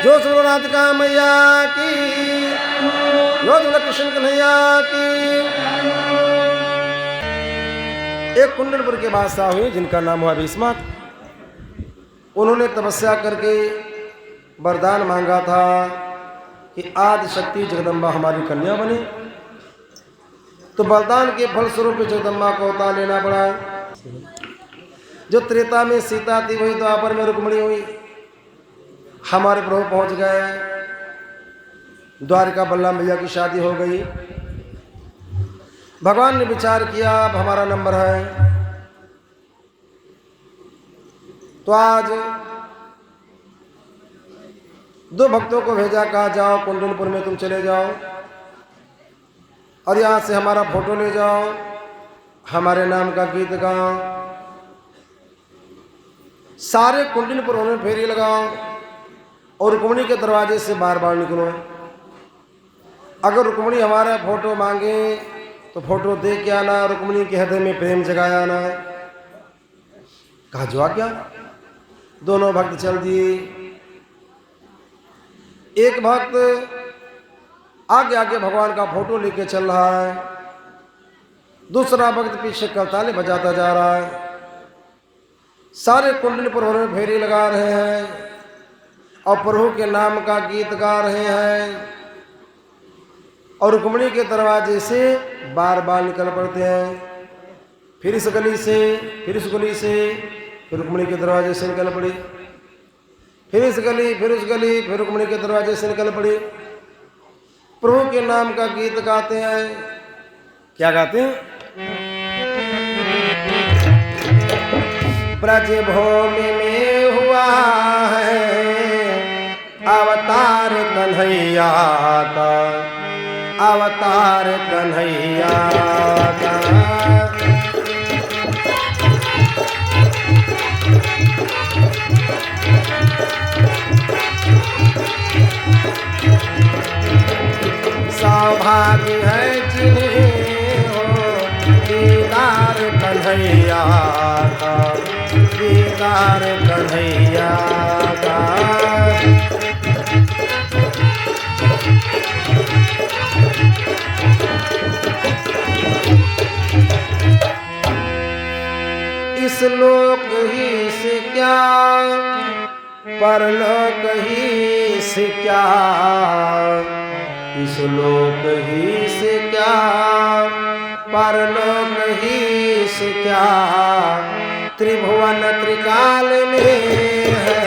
जो सुरनाथ का मैया की, जो कृष्ण कन्हैया की। एक कुंडलपुर के बादशाह हुए जिनका नाम हुआ भीष्मक। उन्होंने तपस्या करके वरदान मांगा था कि आदि शक्ति जगदम्बा हमारी कन्या बने। तो वरदान के फलस्वरूप जगदम्बा को अवतार लेना पड़ा। जो त्रेता में सीता थी वही द्वापर में रुक्मिणी हुई। हमारे प्रभु पहुंच गए, द्वारिका बलराम भैया की शादी हो गई। भगवान ने विचार किया अब हमारा नंबर है, तो आज दो भक्तों को भेजा, कहा जाओ कुंडलपुर में तुम चले जाओ और यहाँ से हमारा फोटो ले जाओ, हमारे नाम का गीत गाओ, सारे कुंडलपुर में फेरी लगाओ और रुक्मिणी के दरवाजे से बार बार निकलो। अगर रुक्मिणी हमारा फोटो मांगे तो फोटो दे के आना, रुक्मिणी के हृदय में प्रेम जगाया आना। कहा जो आज्ञा। दोनों भक्त चल दिए। एक भक्त आगे आगे भगवान का फोटो लेके चल रहा है, दूसरा भक्त पीछे करताले बजाता जा रहा है। सारे कुंडलपुर में फेरी लगा रहे हैं और प्रभु के नाम का गीत गा रहे हैं और रुक्मिणी के दरवाजे से बार बार निकल पड़ते हैं। फिर इस गली से, फिर इस गली से, फिर रुक्मिणी के दरवाजे से निकल पड़ी। फिर इस गली, फिर उस गली, फिर रुक्मिणी के दरवाजे से निकल पड़ी। प्रभु के नाम का गीत गाते हैं। क्या गाते हैं? ब्रज भूमि में हुआ है अवतार कन्हैया का, अवतार कन्हैया का। सौभाग्य है जिन्हें हो दीदार कन्हैया का, दीदार कन्हैया का। इस लोक ही से क्या, परलोक ही से क्या, इस लोक ही से क्या, परलोक ही से क्या। त्रिभुवन त्रिकाल में है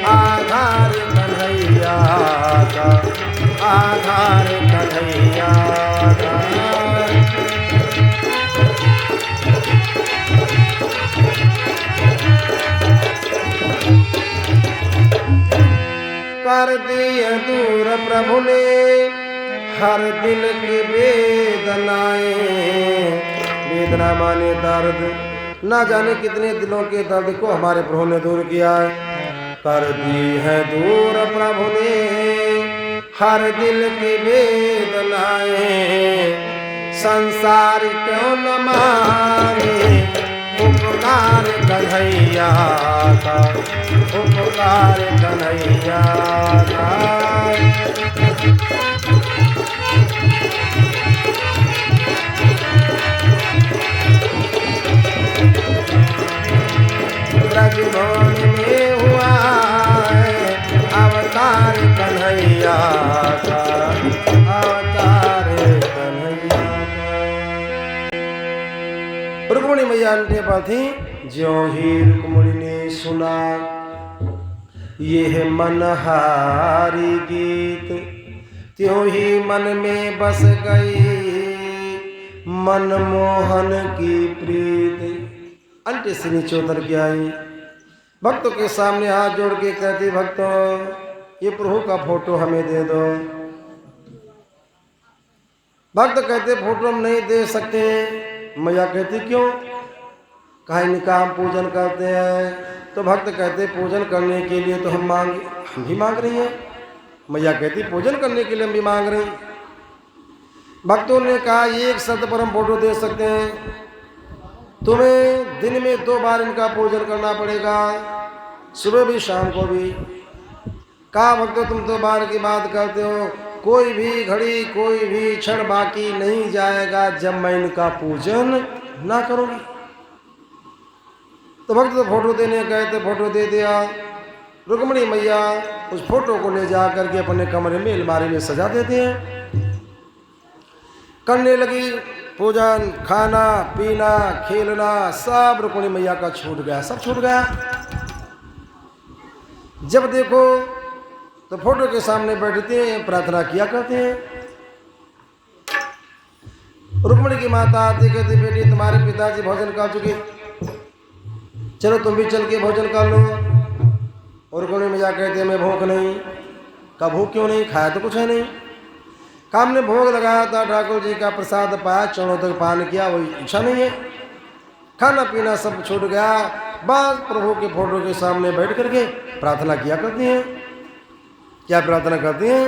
आधार कन्हैया का, आधार कन्हैया का। कर दिए दूर प्रभु ने हर दिल की वेदनाएं। वेदना माने दर्द, ना जाने कितने दिलों के दर्द को हमारे प्रभु ने दूर किया है। कर दी है दूर प्रभु ने हर दिल की वेदनाएं। संसार क्यों न माने उपकार कन्हैया का, उपकार कन्हैया का। ब्रज भूमि में हुआ है अवतार कन्हैया का, अवतार कन्हैया का। रुक्मिणी मैया अंटे पर थी। ज्यों ही रुक्मिणी ने सुना ये है मनहारी गीत, त्यों ही मन में बस गई मनमोहन की प्रीत। अंटे से नीचे उतर के आई, भक्तों के सामने हाथ जोड़ के कहती, भक्तों ये प्रभु का फोटो हमें दे दो। भक्त कहते फोटो हम नहीं दे सकते। मैया कहती क्यों? कहा इनका हम पूजन करते हैं। तो भक्त कहते पूजन करने के लिए तो हम भी मांग रही हैं। मैया कहती पूजन करने के लिए हम भी मांग रहे हैं। भक्तों ने कहा एक शब्द पर हम फोटो दे सकते हैं, तुम्हें दिन में 2 बार इनका पूजन करना पड़ेगा, सुबह भी शाम को भी। कहा भक्तों तुम तो बाहर की बात करते हो, कोई भी घड़ी कोई भी क्षण बाकी नहीं जाएगा जब मैं इनका पूजन ना करूंगी। तो भक्त तो फोटो देने गए थे, फोटो दे दिया। रुक्मणी मैया उस फोटो को ले जा करके अपने कमरे में अलमारी में सजा देते हैं। करने लगी पूजन, खाना पीना खेलना सब रुक्मणी मैया का छूट गया, सब छूट गया। जब देखो तो फोटो के सामने बैठते हैं, प्रार्थना किया करते हैं। रुक्मणी की माता आती कहती बेटी तुम्हारे पिताजी भोजन कर चुके, चलो तुम भी चल के भोजन कर लो। और रुक्मणी मैया कहते मैं भूख नहीं। का भूख क्यों नहीं, खाया तो कुछ है नहीं। काम ने भोग लगाया था, ठाकुर जी का प्रसाद पाया, चरणों तक पान किया, वही इच्छा नहीं है। खाना पीना सब छूट गया, बस प्रभु के फोटो के सामने बैठ करके प्रार्थना किया करती हैं। क्या प्रार्थना करती हैं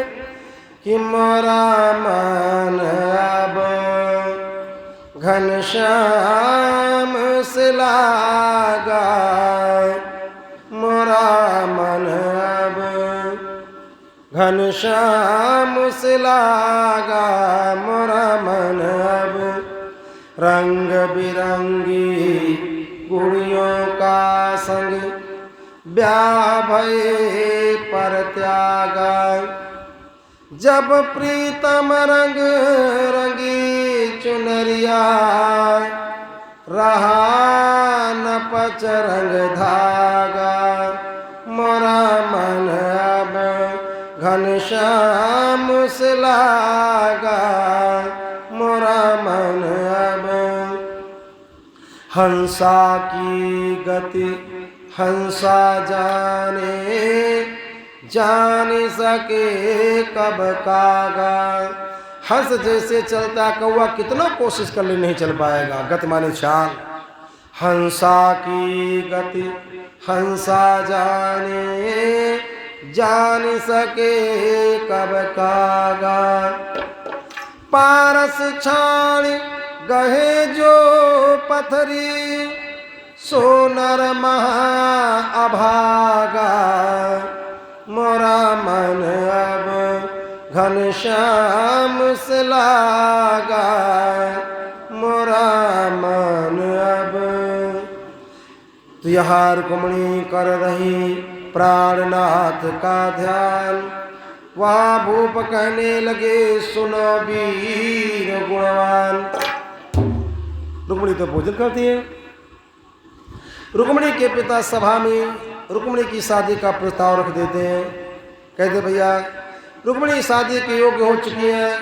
कि मोरा मन अब घनश्याम से लागा, मोरा मन अब घनश्याम से लागा, मोरा मन अब रंग बिरंगी गुड़ियों का संग ब्याह भये पर त्यागा। जब प्रीतम रंग रंगी चुनरिया, रहा न पच रंग धागा, मोरा मन अब घनश्याम से लागा, मोरा मन अब। हंसा की गति हंसा जाने, जान सके कब कागा। हंस जैसे चलता कौवा कितना कोशिश कर ले नहीं चल पाएगा, गति माने चाल। हंसा की गति हंसा जाने, जान सके कब कागा। पारस छाण गहे जो पथरी, सोनर महा अभागा, मोरा मन अब घनश्याम से लागा, मोरा मन अब। तो यहाँ रुक्मणी कर रही प्राणनाथ का ध्यान, वहाँ भूप कहने लगे सुनो वीर गुणवान। रुक्मणी तो भोजन करती है। रुक्मणी के पिता सभा में रुक्मणी की शादी का प्रस्ताव रख देते हैं। कहते भैया रुक्मणी शादी के योग्य हो चुकी है,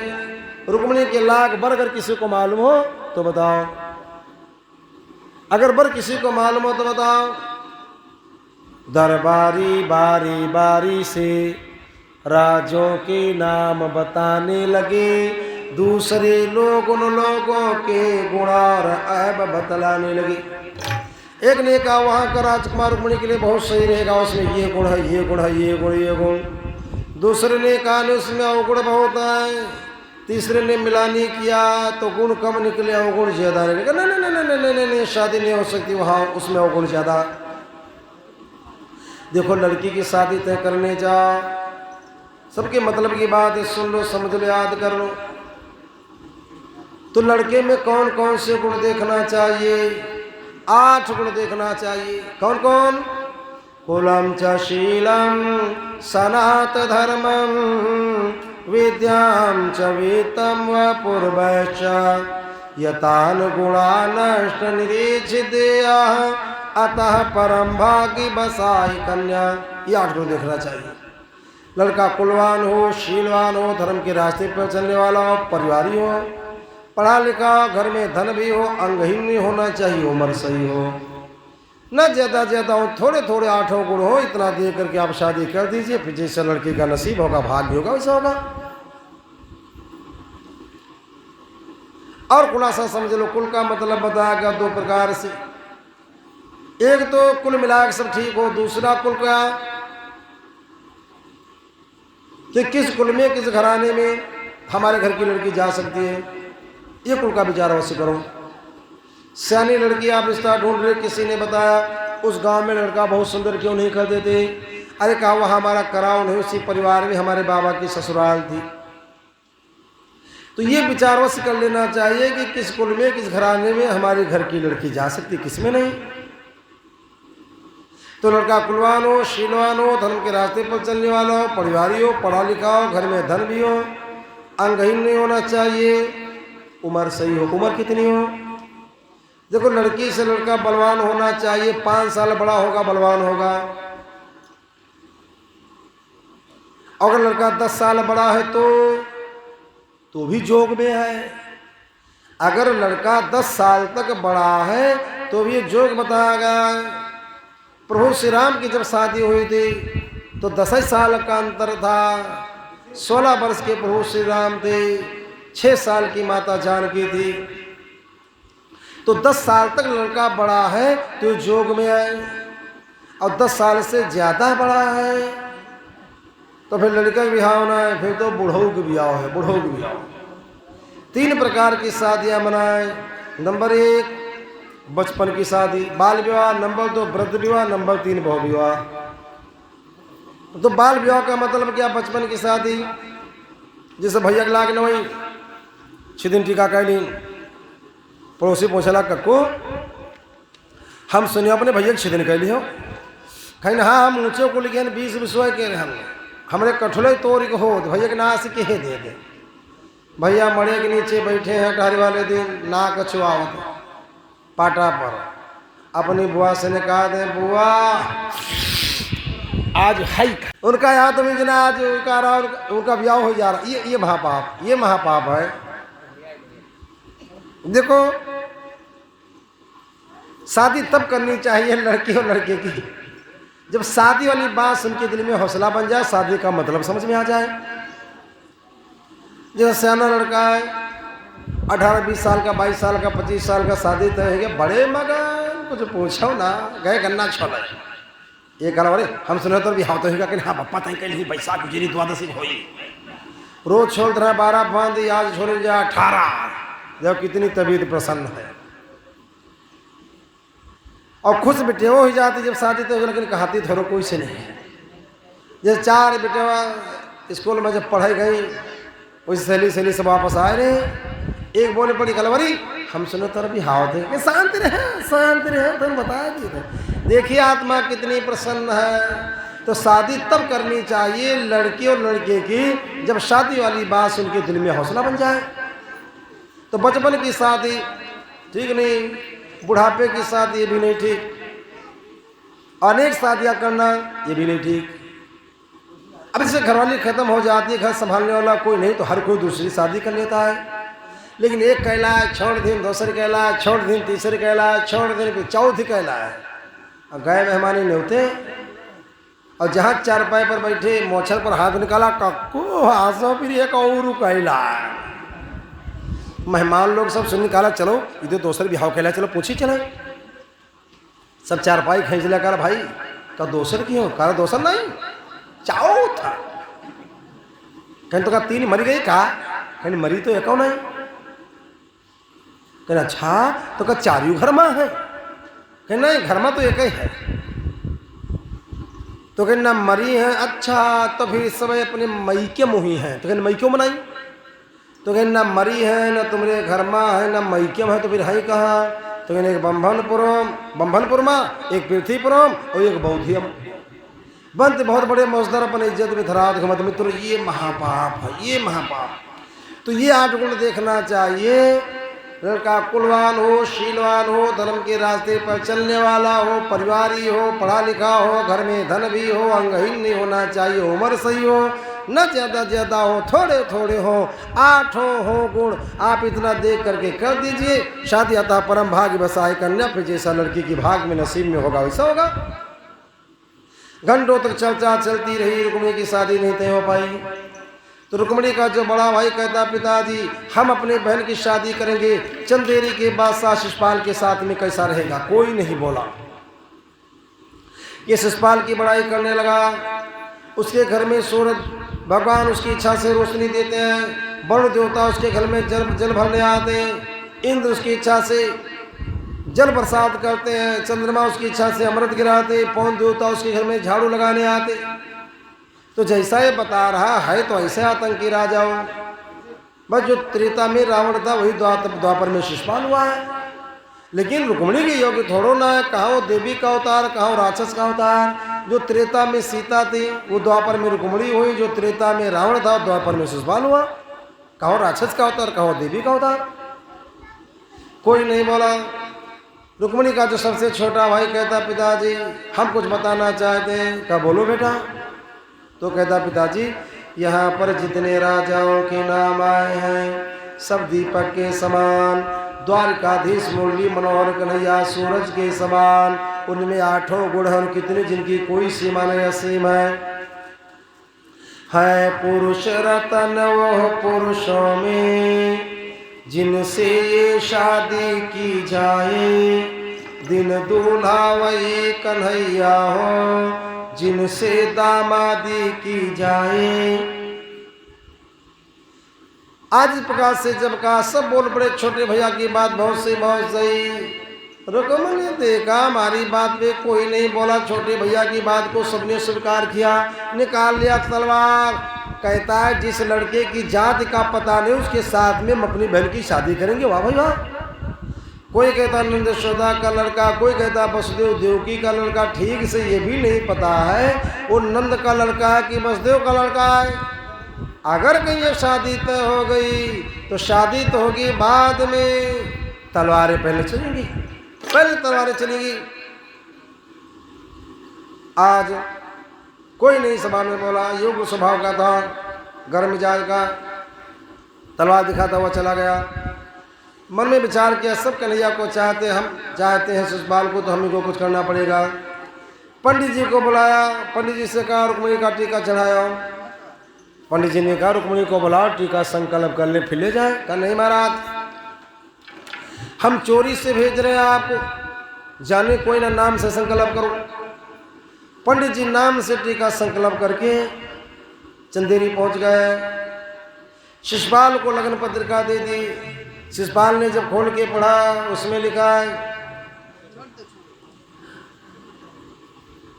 रुक्मणी के लाख बर अगर किसी को मालूम हो तो बताओ, अगर बर किसी को मालूम हो तो बताओ। दरबारी बारी बारी से राजों के नाम बताने लगे, दूसरे लोग उन लोगों के गुण और ऐब बतलाने लगे। एक ने कहा वहाँ का राजकुमार रुक्मणी के लिए बहुत सही रहेगा, उसमें ये गुण है, ये गुण है, ये गुण, ये गुण। दूसरे ने कहा उसमें अवगुण बहुत है। तीसरे ने मिलानी किया तो गुण कम निकले, अवगुण ज्यादा निकले। नहीं नहीं नहीं नहीं नहीं नहीं, शादी नहीं हो सकती वहाँ, उसमें अवगुण ज्यादा। देखो लड़की की शादी तय करने जाओ, सबके मतलब की बात है, सुन लो समझ लो याद कर लो। तो लड़के में कौन कौन से गुण देखना चाहिए? 8 गुण देखना चाहिए। कौन कौन? कुलम च शीलम सनात धर्मम, विद्याम च वित्तम व पूर्वश्च, यतान गुणा नष्ट निरीक्षितेया, अतः परम भागी बसाई कन्या। ये 8 गुण देखना चाहिए। लड़का कुलवान हो, शीलवान हो, धर्म के रास्ते पर चलने वाला हो, परिवारी हो, पढ़ा लिखा, घर में धन भी हो, अंगहीन नहीं होना चाहिए, उम्र सही हो, न ज्यादा ज्यादा हो, थोड़े थोड़े 8 गुण हो। इतना दे करके आप शादी कर दीजिए, फिर जैसे लड़के का नसीब होगा, भाग्य होगा, वैसा होगा। और खुलासा समझ लो, कुल का मतलब बताया गया 2 प्रकार से। एक तो कुल मिलाकर सब ठीक हो, दूसरा कुल का कि किस कुल में, किस घराने में हमारे घर की लड़की जा सकती है, ये कुल का विचार अवश्य करो। सियानी लड़की आप रिश्ता ढूंढ रहे, किसी ने बताया उस गांव में लड़का बहुत सुंदर, क्यों नहीं कर देते? अरे कहा वहाँ हमारा कराव नहीं, उसी परिवार में हमारे बाबा की ससुराल थी। तो ये विचारवश कर लेना चाहिए कि किस कुल में, किस घराने में हमारे घर की लड़की जा सकती, किस में नहीं। तो लड़का कुलवान हो, शीलवान हो, धर्म के रास्ते पर चलने वाला हो, परिवारी हो, पढ़ा लिखा हो, घर में धन भी हो, अंगहीन नहीं होना चाहिए, उम्र सही हो। उम्र कितनी हो? देखो लड़की से लड़का बलवान होना चाहिए, 5 साल बड़ा होगा बलवान होगा। अगर लड़का 10 साल बड़ा है तो भी जोग में है। अगर लड़का 10 साल तक बड़ा है तो भी जोग बताया गया। प्रभु श्री राम की जब शादी हुई थी तो 10 साल का अंतर था। 16 वर्ष के प्रभु श्री राम थे, 6 साल की माता जानकी थी। तो 10 साल तक लड़का बड़ा है तो जोग में है, और 10 साल से ज़्यादा बड़ा है तो फिर लड़का का ब्याह होना है, फिर तो बूढ़ों के ब्याह है, बूढ़ों के ब्याह। 3 प्रकार की शादियाँ मनाए। नंबर 1 बचपन की शादी, बाल विवाह। नंबर 2 वृद्ध विवाह। नंबर 3 बहु विवाह। तो बाल विवाह का मतलब क्या? बचपन की शादी, जैसे भैया के लाग न 6 दिन टीका कैली, पड़ोसी पूछला कक्को हम सुनिए अपने भैया के 6 दिन कैली हो, कहीं हाँ हम ऊँचे को लिखे 20 विश्व के हमरे कठुले तोड़ के हो, तो भैया के ना से कहे दे दे। भैया मड़े के नीचे बैठे हैं टहरी वाले दिन, नाक छुआवत पाटा पर। अपनी बुआ से ने कहा दे बुआ आज हाई, उनका याद तो जना आज उनका ब्याह हो जा रहा। ये महापाप, ये महापाप है। देखो शादी तब करनी चाहिए लड़की और लड़के की जब शादी वाली बात सुन के दिल में हौसला बन जाए, शादी का मतलब समझ में आ जाए। जैसे सियाना लड़का है 18-20 साल का, 22 साल का, 25 साल का, शादी तय है गया, बड़े मगन कुछ पूछो ना, गए गन्ना छोड़ा ये कहा अरे हम सुने तो भी हाँ तो है कि हाँ पप्पा तय कल बैसाख गुजरी 12 होई, रोज छोड़ रहे 12 बंद, आज छोड़ जा 18। जब कितनी तबीयत प्रसन्न है और खुश बेटेवा हो जाती जब शादी तो, लेकिन कहती थोड़ा कोई से नहीं। जैसे 4 बेटेवा स्कूल में जब पढ़ाई गई, उस सहेली सब वापस आए रहे। एक बोले पड़ी कलवरी हम सुनो तो भी हाव थे कि शांत रहे तो बता दिए। देखिए आत्मा कितनी प्रसन्न है। तो शादी तब करनी चाहिए लड़की और लड़के की जब शादी वाली बात सुन के दिल में हौसला बन जाए। तो बचपन की शादी ठीक नहीं, बुढ़ापे की शादी ये भी नहीं ठीक, अनेक शादियां करना ये भी नहीं ठीक। अब इससे घरवाली खत्म हो जाती है, घर संभालने वाला कोई नहीं तो हर कोई दूसरी शादी कर लेता है। लेकिन एक कहला छोड़ दिन, दूसरे कहला छोड़ दिन, तीसरे कहला छोड़ दिन, फिर चौथी कहला है। और गए मेहमानी न्योते और जहाँ 4 पाए पर बैठे मोछल पर हाथ निकाला, कक्को हासो फिर एक और कहला। मेहमान लोग सब सुन निकाला, चलो इधर दोसर बिहाव कहला, चलो पूछी चले। सब 4 पाई खींच लिया, कर भाई का दोसर क्यों? कर दोसर नहीं चाओ था। कहीं तो का 3 मरी गई, कहा कहीं मरी तो एक नहीं। कहना अच्छा तो का 4 घर में है? कहना नहीं घर में तो एक ही है। तो कहना मरी है, अच्छा तो फिर इस समय अपने मई के मुही हैं, तो कहना मई क्यों मनाई? तो कहना ना मरी है ना तुम्हारे घर में है ना मई के है, तो फिर है कहाँ? तो कहना एक बम्भनपुर में, एक पृथ्वीपुरम और एक बौद्धियम। बनते बहुत बड़े मौजदार अपने इज्जत में धरात घमत मित्र, ये महापाप है, ये महापाप। तो ये 8 गुण देखना चाहिए। लड़का कुलवान हो, शीलवान हो, धर्म के रास्ते पर चलने वाला हो, परिवारी हो, पढ़ा लिखा हो, घर में धन भी हो, अंगहीन नहीं होना चाहिए, उम्र सही हो, न ज़्यादा हो, थोड़े थोड़े हो, 8 हो गुण। आप इतना देख करके कर दीजिए, शादी अतः परम भाग्य बसाए कन्या, फिर जैसा लड़की की भाग में नसीब में होगा वैसा होगा। घंटों तक चर्चा चलती रही, रुक्मिणी की शादी नहीं तय हो पाई। तो रुक्मिणी का जो बड़ा भाई कहता, पिताजी हम अपने बहन की शादी करेंगे, चंदेरी के बादशाह शिशुपाल के साथ में कैसा रहेगा? कोई नहीं बोला। ये शिशुपाल की बड़ाई करने लगा। उसके घर में सूरज भगवान उसकी इच्छा से रोशनी देते हैं, वरुण देवता उसके घर में जल भरने आते हैं, इंद्र उसकी इच्छा से जल बरसात करते हैं, चंद्रमा उसकी इच्छा से अमृत गिराते, पवन देवता उसके घर में झाड़ू लगाने आते। तो जैसा ये बता रहा है तो ऐसे आतंकी राजाओं, बस जो त्रेता में रावण था वही द्वापर में शिशुपाल हुआ है। लेकिन रुक्मिणी के योग्य थोड़ो ना है, कहाँ वो देवी का अवतार, कहाँ वो राक्षस का अवतार। जो त्रेता में सीता थी वो द्वापर में रुक्मिणी हुई, जो त्रेता में रावण था द्वापर में शिशुपाल हुआ। कहाँ राक्षस का अवतार, कहाँ देवी का अवतार। कोई नहीं बोला। रुक्मिणी का जो सबसे छोटा भाई कहता, पिताजी हम कुछ बताना चाहते हैं। क्या बोलो बेटा। तो कहता, पिताजी यहाँ पर जितने राजाओं के नाम आए हैं सब दीपक के समान, द्वारकाधीश मुरली मनोहर कन्हैया सूरज के समान, उनमें 8 गुण हैं, कितने जिनकी कोई सीमा नहीं, असीम है पुरुष रतन वो पुरुषों में जिनसे ये शादी की जाए, दिन दूल्हा वही कन्हैया हो जिनसे दामादी की जाए। आज इस प्रकार से जब कहा सब बोल पड़े, छोटे भैया की बात बहुत सही। रुक्मिणी ने देखा हमारी बात पे कोई नहीं बोला, छोटे भैया की बात को सबने स्वीकार किया, निकाल लिया तलवार। कहता है जिस लड़के की जाति का पता नहीं उसके साथ में हम अपनी बहन की शादी करेंगे। वाह भाई वाह। कोई कहता नंद यशोदा का लड़का, कोई कहता वसुदेव देवकी का लड़का। ठीक से ये भी नहीं पता है वो नंद का लड़का है कि वसुदेव का लड़का है। अगर कहीं ये शादी तय हो गई तो शादी तो होगी बाद में, तलवारें पहले चलेंगी, पहले तलवारें चलेंगी। आज कोई नहीं सभा में बोला, योग्य स्वभाव का था, गर्म मिजाज का, तलवार दिखाता हुआ चला गया। मन में विचार किया सब कन्हैया को चाहते, हम चाहते हैं शिशुपाल को, तो हम ही को कुछ करना पड़ेगा। पंडित जी को बुलाया, पंडित जी से कहा रुक्मिणी का टीका चढ़ाया। पंडित जी ने कहा रुक्मिणी को बुलाओ, टीका संकल्प कर ले फिर ले जाए। कहा नहीं महाराज, हम चोरी से भेज रहे हैं आपको, जाने कोई ना नाम से संकल्प करो। पंडित जी नाम से टीका संकल्प करके चंदेरी पहुंच गए। शिशुपाल को लगन पत्रिका दे दी। शिशुपाल ने जब खोल के पढ़ा उसमें लिखा है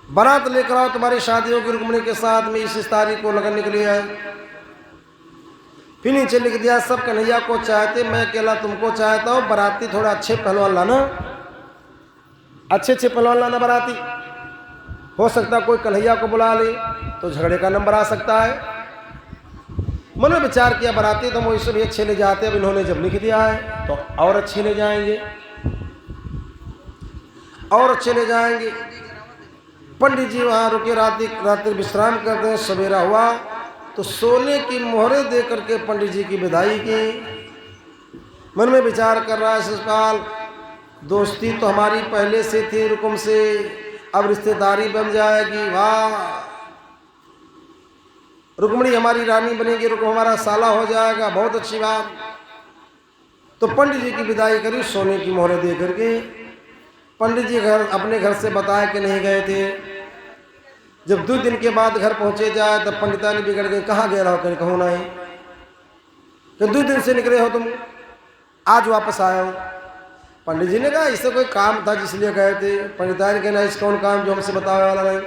बारात लेकर आओ, तुम्हारी शादी होगी रुक्मिणी के साथ में, इस तारीख को लगन निकली है। फिर नीचे लिख दिया सब कन्हैया को चाहते, मैं अकेला तुमको चाहता हूँ, बाराती थोड़ा अच्छे पहलवान लाना, अच्छे पहलवान लाना बाराती। हो सकता कोई कन्हैया को बुला ले तो झगड़े का नंबर आ सकता है। मन में विचार किया बाराती तो वैसे भी अच्छे ले जाते, अब इन्होंने जब लिख दिया है तो और अच्छे ले जाएंगे, और अच्छे ले जाएंगे। पंडित जी वहाँ रुके, रात्रि विश्राम करते हैं। सवेरा हुआ तो सोने की मोहरें दे करके पंडित जी की विदाई की। मन में विचार कर रहा है शिशुपाल, दोस्ती तो हमारी पहले से थी रुकुम से, अब रिश्तेदारी बन जाएगी। वाह, रुक्मिणी हमारी रानी बनेगी, रुकुम हमारा साला हो जाएगा, बहुत अच्छी बात। तो पंडित जी की विदाई करी सोने की मोहरें दे करके। पंडित जी अपने घर से बताया कि नहीं गए थे। जब 2 दिन के बाद घर पहुंचे जाए तब पंडितानी बिगड़ गई, कहाँ गए रहो, कहीं कहूँ नहीं कि 2 दिन से निकले हो तुम, आज वापस आए हो। पंडित जी ने कहा इससे कोई काम था जिसलिए गए थे। पंडितानी कहना इस कौन काम जो हमसे बताने वाला नहीं।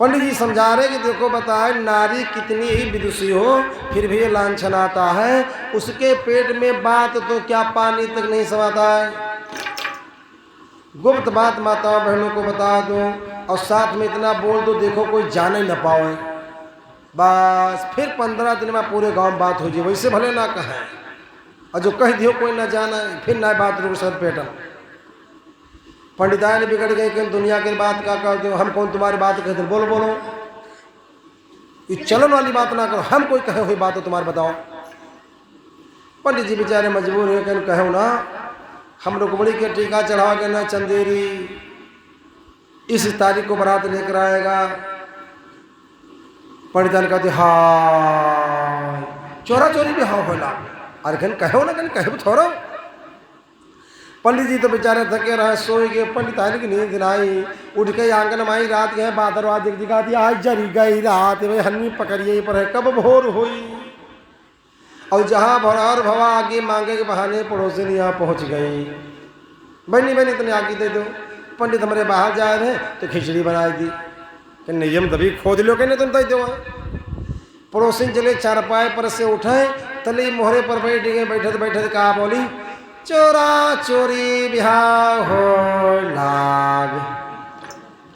पंडित जी समझा रहे कि देखो बताए नारी कितनी ही विदुषी हो फिर भी ये लांछन आता है, उसके पेट में बात तो क्या पानी तक नहीं समाता है। गुप्त बात माताओं बहनों को बता दो और साथ में इतना बोल दो देखो कोई जाने न पाओ, बस फिर 15 दिन में पूरे गांव में बात हो जाए। वैसे भले ना कहें और जो कह दियो कोई ना जाना फिर ना बात रुक सर पेटन। पंडिताई ने बिगड़ गए कि दुनिया की बात का कर दो, हम कौन तुम्हारी बात कहते, बोलो ये चलन वाली बात ना करो, हम कोई कहे हुई बात हो तुम्हारे बताओ। पंडित जी बेचारे मजबूर है कि कहो ना, हम रुक्मिणी के टीका चढ़ा के ना चंदेरी इस तारीख को बारात लेकर आएगा। पंडिता ने कहते हाँ चोरा चोरी भी हाँ होला, अरे कहीं कहो ना, कहीं कहे थोड़ा। पंडित जी तो बेचारे थके रहे, सोए गए। पंडितानी की नींद आई, उठ के आंगन में आई, रात गए बादरवा दिख दिखा दिया, आज जरी गई रात में हन्नी पकड़िए पर है कब भोर हुई। और जहाँ भरौर भवा आगे मांगे के बहाने पड़ोसिन यहाँ पहुँच गई। बहनी बहनी तुमने आगे दे दो, पंडित हमारे बाहर जा रहे हैं तो खिचड़ी बनाई दी कि नियम तभी खोद लो कहने तुम दे दो। पड़ोसिन चले चारपाए पर से उठे, तली मोहरे पर बैठ गए। बैठे बैठे कहा बोली, चोरा चोरी बिहाव हो लाग।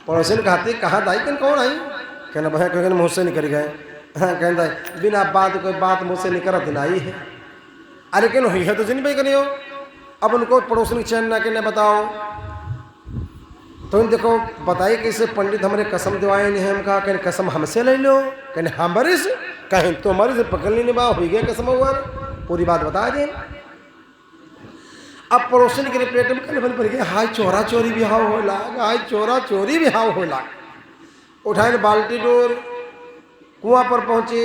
पड़ोसिन कहते कहाँ दाई कन कौन आई? कहना भैया कहने मुँह से निकल गए। हाँ कहता है बिना बात कोई बात मुँह से निकल दिलाई है। अरे क्यों हुई है तो जिन भाई करियो। अब उनको पड़ोसिन चैन ना कहने बताओ तो देखो बताइए कैसे पंडित हमारे कसम दिवाए नहीं हम कहा कहने कसम हमसे ले लो। कहने हमारे से कहें तो हमारे से पकड़ लेने बा हो गया कसम हुआ पूरी बात बता दें। अब पड़ोसिन के पेट में कल पड़ गया हाय चोरा चोरी भी हाव हो लाग, हाय चोरा चोरी भी हाव हो लाग। उठाए बाल्टी डोर कुआं पर पहुंचे,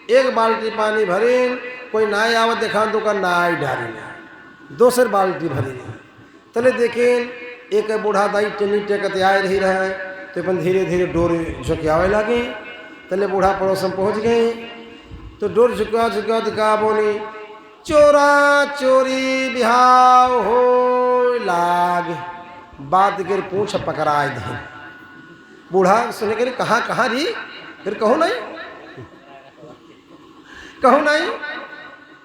एक बाल्टी पानी भरे, कोई नाई आवत देखा तो का नाई डाली दोसर बाल्टी भरी तले देखें एक बूढ़ा दाई टेनी टेकत आए रही रहे तो अपन धीरे धीरे डोर झुकियावे लगे। तले बूढ़ा पड़ोस में पहुँच गए तो डोर झुका झुका दिखा बोली, चोरा चोरी बिहाव हो लाग। बात गिर पूछ पकड़ाए दे। बूढ़ा सुने के कहाँ कहाँ रही? फिर कहो नहीं कहो नहीं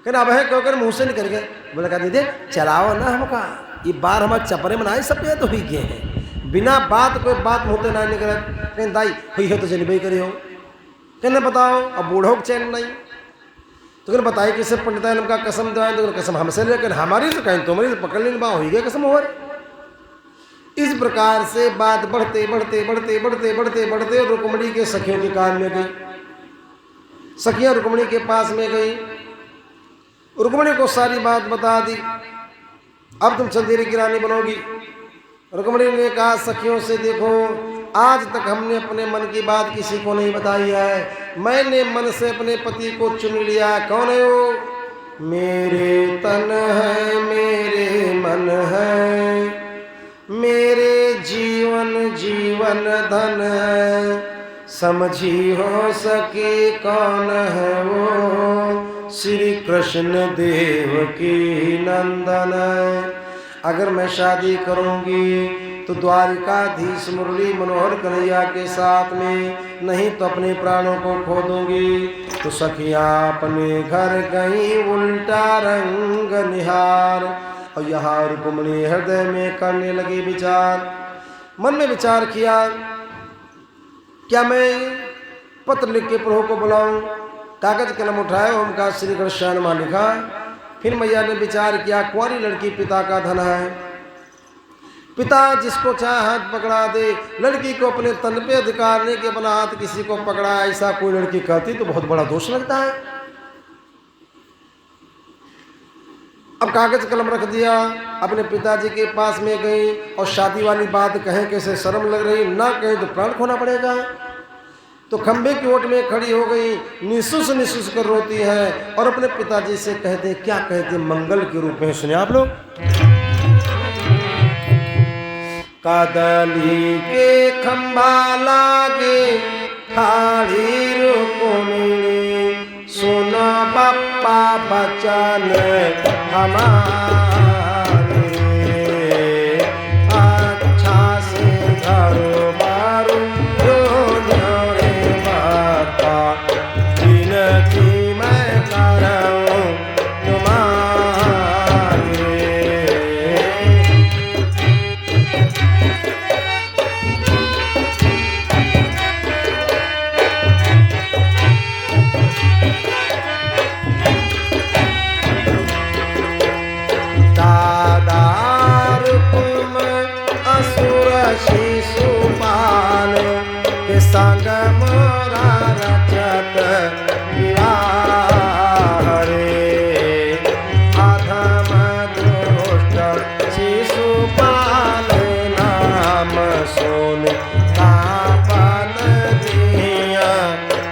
कहना अब है कहो कर मुँह से निकल गए। बोले कहा दीदी चलाओ ना हमका ये बार हमारे चपरे में ना सब तो हुई गए हैं बिना बात कोई बात होते ना निकले। कहीं दाई हुई है तो जलबई करे हो कहने बताओ। अब बूढ़ों को चैन नहीं तो कहने बताइए किसे पंडित उनका कसम दवाए तो कसम हमसे लेकर हमारी से कहीं तुम्हारी से पकड़ लेने बा हुई गया कसम हो। इस प्रकार से बात बढ़ते बढ़ते बढ़ते बढ़ते बढ़ते बढ़ते रुक्मणी के सखियों के कान में गई। सखियां रुक्मणी के पास में गई, रुक्मणी को सारी बात बता दी। अब तुम चंदेरी की रानी बनोगी। रुक्मणी ने कहा सखियों से देखो आज तक हमने अपने मन की बात किसी को नहीं बताई है। मैंने मन से अपने पति को चुन लिया। कौन है वो? मेरे तन है मेरे मन है, मेरे जीवन जीवन धन है, समझी हो सके कौन है वो? श्री कृष्ण देव की नंदन है। अगर मैं शादी करूंगी तो द्वारिकाधीश मुरली मनोहर कन्हैया के साथ में, नहीं तो अपने प्राणों को खो दूंगी। तो सखियां अपने घर गई उल्टा रंग निहार। और यहाँ रुक्मणी हृदय में करने लगी विचार। मन में विचार किया क्या मैं पत्र लिख के प्रभु को बुलाऊं? कागज कलम उठाए ओमकार श्री कृष्ण लिखा। फिर मैया ने विचार किया कुंवारी लड़की पिता का धन है, पिता जिसको चाहे हाथ पकड़ा दे। लड़की को अपने तन पे अधिकार नहीं कि अपना हाथ किसी को पकड़ा, ऐसा कोई लड़की कहती तो बहुत बड़ा दोष लगता है। अब कागज कलम रख दिया, अपने पिताजी के पास में गई और शादी वाली बात कहें कैसे शर्म लग रही, ना कहें तो प्राण खोना पड़ेगा। तो खंबे की ओट में खड़ी हो गई, निसुस कर रोती है और अपने पिताजी से कहते क्या कहते मंगल के रूप में। सुनिए आप लोग। कादली के खंबा लागे ठाड़ी रुक्मिणी, सुनो पप्पा बचन हमारे, अच्छा से घर बारू विनती मैं करूं तुम्हारे। दादार तुम असुर शिशुपाल के संग मोरा रचत विवाह रे, अधम दुष्ट शिशुपाल नाम सुन पापन दिया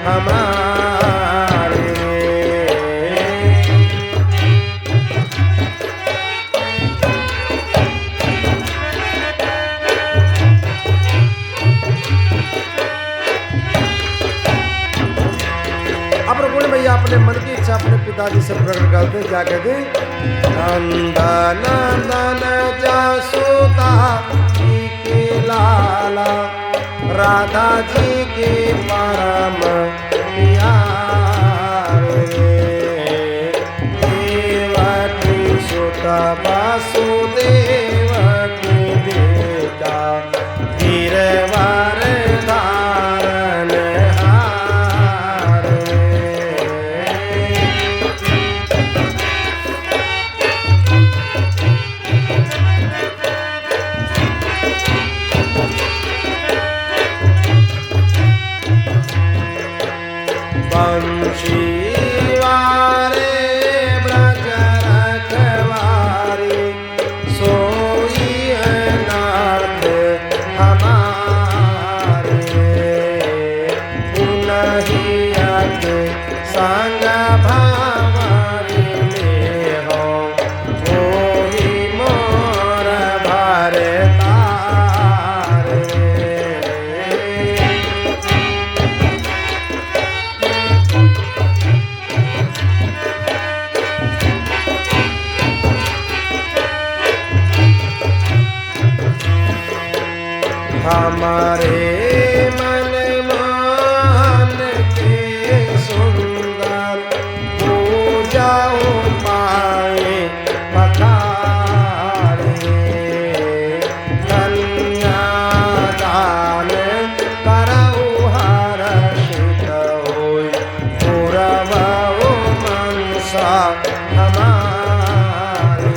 हमारे। अपने मन की इच्छा अपने पिताजी से प्रकट करते, क्या कहते? नंदन नंदन जसोदा जी के लाला, राधा जी के परम प्यारे, देवकी सुत वासुदेव के बेटा, गिरवर धारण हार। बंशी वारे ब्रज रखवारे, सोई है नाथ हमारे, पुनहियत संग भावरी में हो, मोहि मोर भरतारे। हमारे मन मान के सुंदर, पूजाओ पाए पखारे, कन्यादान करऊ हर्षित होय, पुरवऊ मनसा हमारे।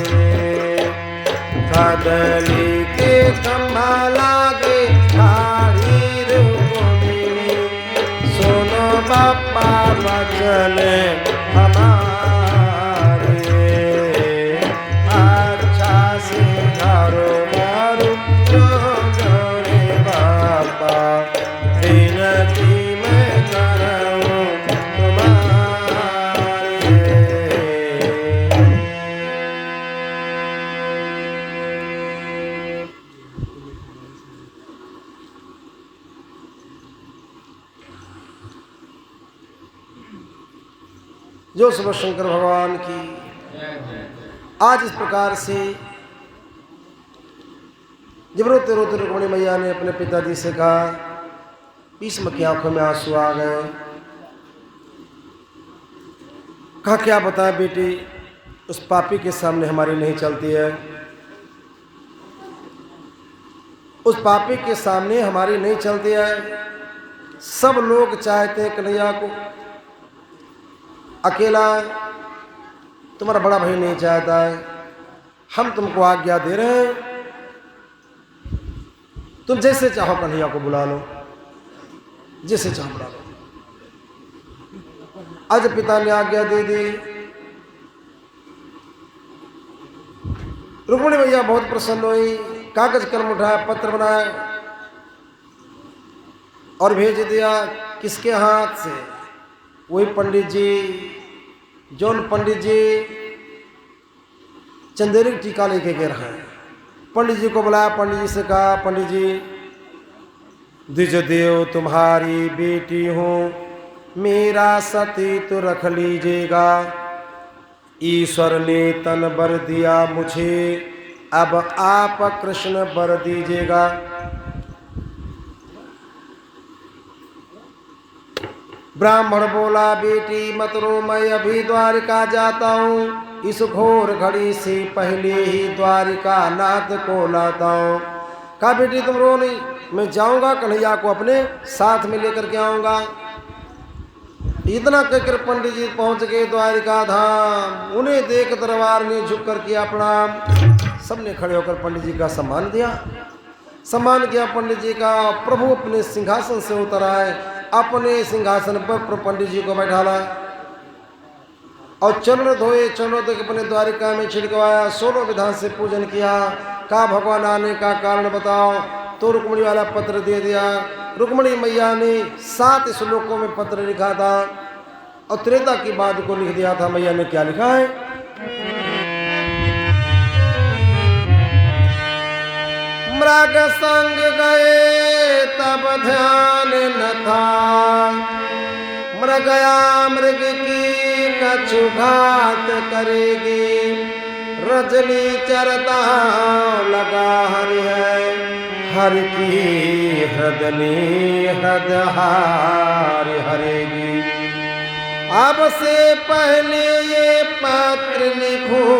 कदली के खंभा लागे थारी रुक्मिणी, सुनो बापा वचन हमारे, अच्छा से घरो घरो जोड़े बापा, विनती मैं करूं तुम्हारे। जो सब शंकर भगवान की आज इस प्रकार से जब रोते रोते रुक्मिणी मैया ने अपने पिताजी से कहा, भीष्म की आंखों में आंसू आ गए। कहा क्या बताएं बेटी, उस पापी के सामने हमारी नहीं चलती है, उस पापी के सामने हमारी नहीं चलती है। सब लोग चाहते हैं कन्हैया को, अकेला तुम्हारा बड़ा भाई नहीं चाहता है। हम तुमको आज्ञा दे रहे हैं, तुम जैसे चाहो कन्हैया को बुला लो, जैसे चाहो बुला लो। आज पिता ने आज्ञा दे दी। रुक्मिणी मैया बहुत प्रसन्न हुई, कागज कलम उठाया, पत्र बनाया और भेज दिया। किसके हाथ से? वही पंडित जी, जौन पंडित जी चंदेरी की टीका लेके गए रहे हैं। पंडित जी को बुलाया, पंडित जी से कहा, पंडित जी द्विज देव तुम्हारी बेटी हूँ, मेरा सती तो रख लीजिएगा। ईश्वर ने तन वर दिया मुझे, अब आप कृष्ण वर दीजिएगा। ब्राह्मण बोला, बेटी मत रो, मैं अभी द्वारिका जाता हूँ, इस घोर घड़ी से पहले ही द्वारिका नाथ को लाता हूँ। कहा बेटी तुम रो नहीं, मैं जाऊंगा, कन्हैया को अपने साथ में लेकर के आऊंगा। इतना कहकर पंडित जी पहुंच गए द्वारिका धाम। उन्हें देख दरबार ने झुक कर किया प्रणाम। सबने खड़े होकर पंडित जी का सम्मान दिया। सम्मान किया पंडित जी का। प्रभु अपने सिंहासन से उतर आए, अपने सिंहासन पर पंडित जी को बैठाला और चरण धोए, चरणों तक अपने द्वारिका में छिड़कवाया। 16 विधान से पूजन किया। कहा भगवान आने का कारण बताओ, तो रुक्मिणी वाला पत्र दे दिया। रुक्मिणी मैया ने 7 श्लोकों में पत्र लिखा था और त्रेता की बात को लिख दिया था। मैया ने क्या लिखा है? मृग संग गए तब ध्यान न था, मृगया मृग की अछूघात करेगी। रजनी चरता लगा हरि है, हर की हृदनी हृद हार हरेगी। अब से पहले ये पत्र लिखूं,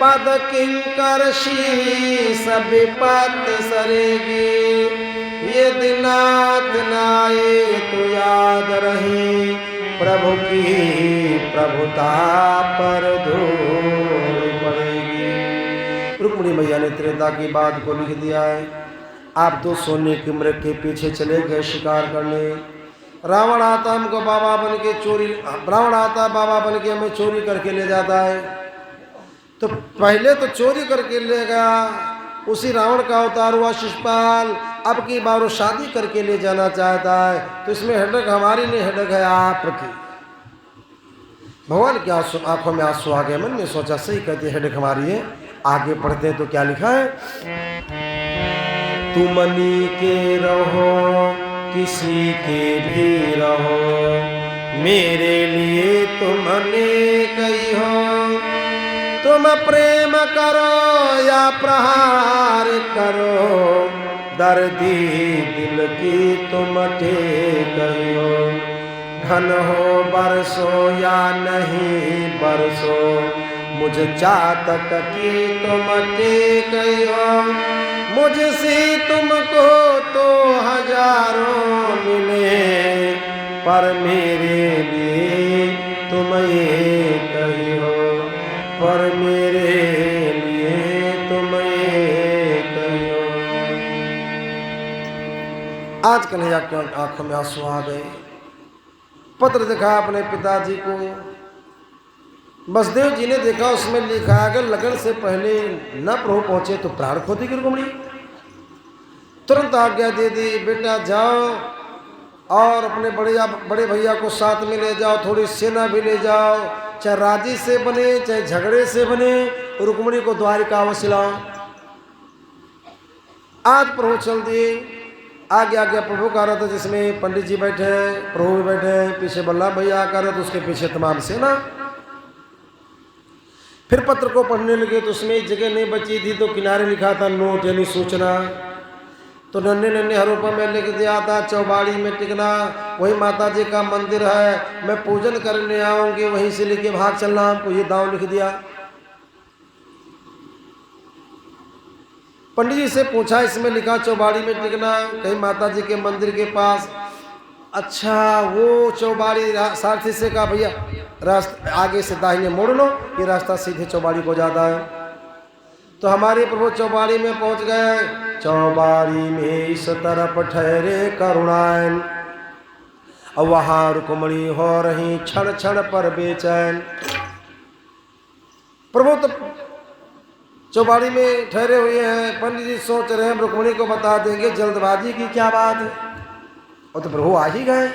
पद किंकर शीस विपत सरेगी। ये दिनात नाये तो याद रही, प्रभु की प्रभुता पर धूल पड़ेगी। रुक्मिणी मैया ने त्रेता की बात को लिख दिया है। आप तो सोने की मृग के पीछे चले गए शिकार करने। रावण आता हमको बाबा बन के चोरी, रावण आता बाबा बन के हमें चोरी करके ले जाता है। तो पहले तो चोरी करके ले गया, उसी रावण का अवतार हुआ शिशुपाल। अब की बार वो शादी करके ले जाना चाहता है। तो इसमें हेडक हमारी नहीं, हेडक है आपकी। भगवान क्या आंखों में आंसू आ गए। मन में सोचा सही कहते, हेडक हमारी है। आगे पढ़ते हैं तो क्या लिखा है, तुमनी के रहो किसी के भी रहो, मेरे लिए तुमने कही हो। तुम प्रेम करो या प्रहार करो, दर्दी दिल की तुम टेक हो। धन हो बरसो या नहीं बरसो, मुझ चातक की तुम टेक हो। मुझसे तुमको तो हजारों मिले, पर मेरे लिए तुम एक ही हो, पर मेरे लिए तुम एक ही हो। आज कन्हैया की आंखों में आंसू आ गए। पत्र दिखा अपने पिताजी को। बसदेव जी ने देखा, उसमें लिखा अगर लगन से पहले न प्रभु पहुंचे तो प्राण खो देगी रुक्मिणी। तुरंत आज्ञा दे दी, बेटा जाओ और अपने बड़े भैया को साथ में ले जाओ, थोड़ी सेना भी ले जाओ, चाहे राजी से बने चाहे झगड़े से बने, रुक्मिणी को द्वारिका अवश्य लाओ। आज प्रभु चल दिए। आगे आगे प्रभु का रथ, जिसमें पंडित जी बैठे हैं, प्रभु भी बैठे हैं, पीछे बल्लभ भैया का रथ, उसके पीछे तमाम सेना। फिर पत्र को पढ़ने लगे तो उसमें एक जगह नहीं बची थी, तो किनारे लिखा था नोट यानी सूचना। तो नन्हे नन्हे हरूपों में लिख दिया था, चौबाड़ी में टिकना, वही माता जी का मंदिर है, मैं पूजन करने आऊंगी, वहीं से लेके भाग चलना। तो ये दाव लिख दिया। पंडित जी से पूछा, इसमें लिखा चौबाड़ी में टिकना, कहीं माता जी के मंदिर के पास। अच्छा, वो चौबाड़ी सारथी से कहा, भैया रास्ता आगे से दाहिने मोड़ लो, ये रास्ता सीधे चौबाड़ी को जाता है। तो हमारे प्रभु चौबाड़ी में पहुंच गए। चौबाड़ी में इस तरफ ठहरे करुणायन, और वहां रुक्मिणी हो रही क्षण क्षण पर बेचैन। प्रभु तो चौबाड़ी में ठहरे हुए हैं। पंडित जी सोच रहे हैं रुक्मिणी को बता देंगे, जल्दबाजी की क्या बात है। और तो प्रभु आ ही गए।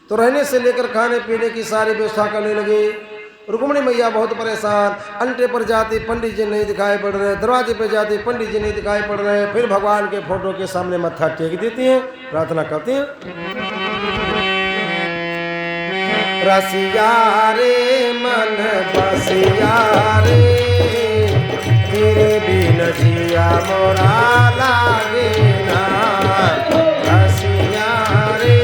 तो रहने से लेकर खाने पीने की सारी व्यवस्था करने लगे। रुक्मिणी मैया बहुत परेशान। अंटे पर जाती, पंडित जी नहीं दिखाई पड़ रहे, दरवाजे पर जाती, पंडित जी नहीं दिखाई पड़ रहे। फिर भगवान के फोटो के सामने मत्था टेक देती हैं, प्रार्थना करती हैं, रसिया रे मन बसिया रे, तेरे बिन जिया मोरा लागे ना। रसिया रे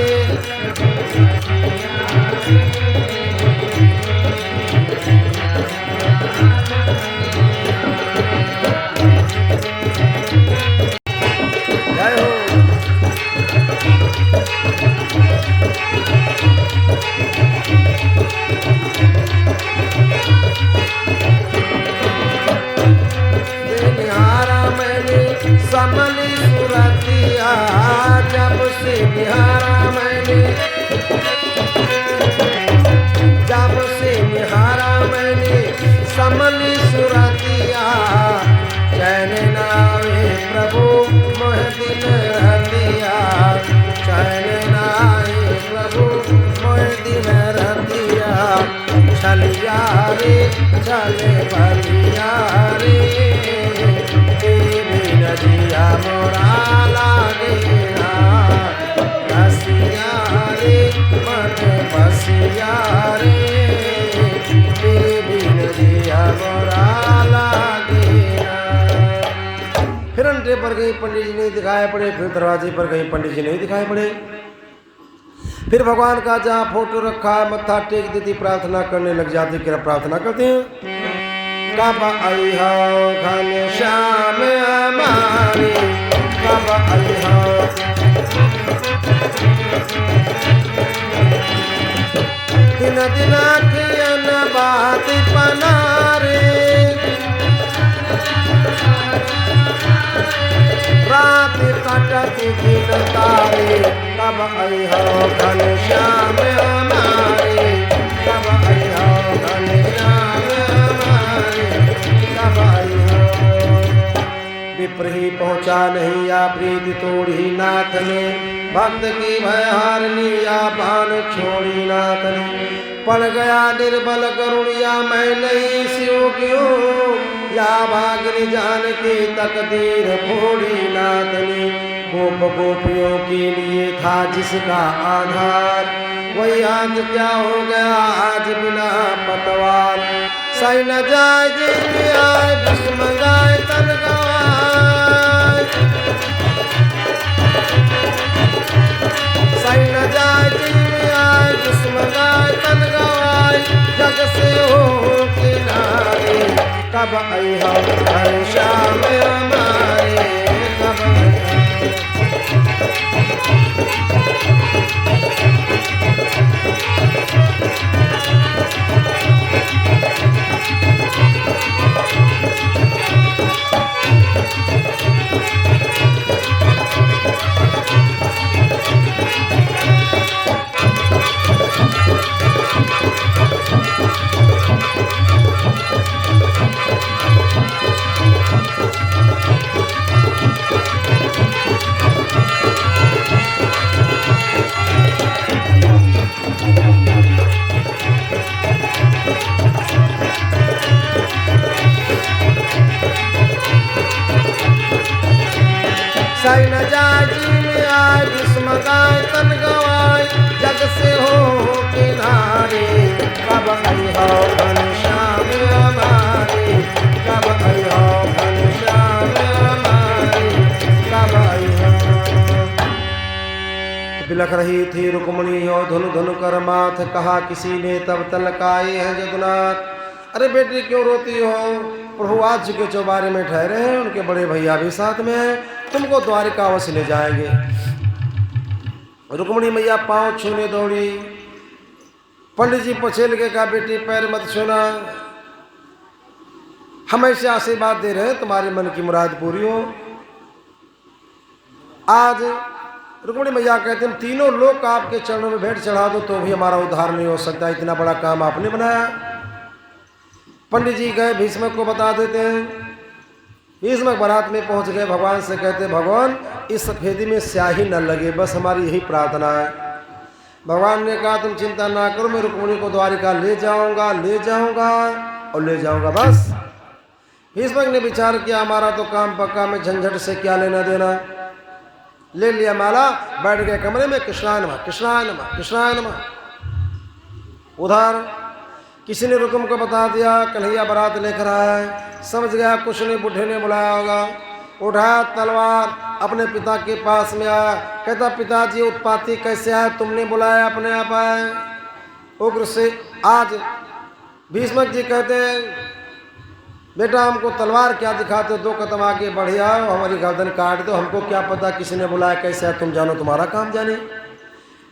जय हो। समली सुरतिया, जब से निहारा मैंने, जब से निहारा मैंने समली सुरतिया, चैन नावे प्रभु मोह दिन रहतिया, चैन नावे प्रभु मोह दिन रहतिया। छलिया रे चले बलिया रे, जिया मोरा लागे ना। रसिया रे मन बसिया रे, पर कहीं पंडित जी नहीं दिखाई पड़े, फिर दरवाजे पर कहीं पंडित जी नहीं दिखाई पड़े। फिर भगवान का जहाँ फोटो रखा है मत्था टेक देती, प्रार्थना करने लग जाती। क्या प्रार्थना करते हैं? कब आई हो घन श्याम हमारे, कब आई हो। दिन दिन कियन बात पनारे, रात कटती दिन तारे, कब आई हो घन श्याम हमारे, कब आई हो घन श्याम हमारे, कब आई हो। विप्र ही पहुँचा नहीं या प्रीति तोड़ी नाथ ने, भक्त की भय हारनी या बाण छोड़ी नाथ ने। पड़ गया निर्बल करुणिया मैं नहीं शिव क्यों, या भाग्य जान की तकदीर फोड़ी नाथ ने। गोप गोपियों के लिए था जिसका आधार, वही आज क्या हो गया आज बिना पतवार। सही न जाए जी आए भस्म गाय तन गवाए, सही न जाए जी आए भस्म गाय तन गवाए। जग से हो किनारे, कब आई हो घन श्याम हमारे, कब आई हो। सही न जाजी आए भस्म गाय तन गवाए। जग से हो किनारे, कब आई हो घन श्याम हमारे, कब आई हो घन श्याम हमारे, कब आई हो। बिलख रही थी रुक्मणी हो धुन धुन कर माथ, कहा किसी ने तब तलकाए हैं जगन्नाथ। अरे बेटी क्यों रोती हो, प्रभु आज के चौबारे में ठहरे हैं, उनके बड़े भैया भी साथ में हैं, तुमको द्वारिका अवश्य ले जाएंगे। रुक्मणी मैया पांव छूने दौड़ी। पंडित जी पछेल के कहा बेटी पैर मत छूना, हम ऐसे आशीर्वाद दे रहे हैं तुम्हारे मन की मुराद पूरी हो। आज रुक्मणी मैया कहते हैं तीनों लोग आपके चरणों में भेंट चढ़ा दो तो भी हमारा उद्धार नहीं हो सकता, इतना बड़ा काम आपने बनाया। पंडित जी गए भीष्मक को बता देते हैं। भीष्मक बारात में पहुंच गए, भगवान से कहते भगवान इस सफेदी में स्याही न लगे, बस हमारी यही प्रार्थना है। भगवान ने कहा तुम चिंता ना करो, मैं रुक्मिणी को द्वारिका ले जाऊंगा और ले जाऊंगा बस। भीष्मक ने विचार किया हमारा तो काम पक्का, में झंझट से क्या लेना देना। ले लिया माला, बैठ गए कमरे में, कृष्णाय नमः कृष्णाय नमः कृष्णाय नमः। उधर किसी ने रुक्म को बता दिया कन्हैया बारात लेकर आया है, समझ गया कुछ ने बुढ़े ने बुलाया होगा। उठाया तलवार, अपने पिता के पास में आया, कहता पिताजी उत्पाती कैसे आए, तुमने बुलाया अपने आप आए। उग्र से आज भीष्मक जी कहते हैं बेटा हमको तलवार क्या दिखाते, 2 कदम आगे बढ़ आओ, हमारी गर्दन काट दो, हमको क्या पता किसी ने बुलाया कैसे आए, तुम जानो तुम्हारा काम जाने।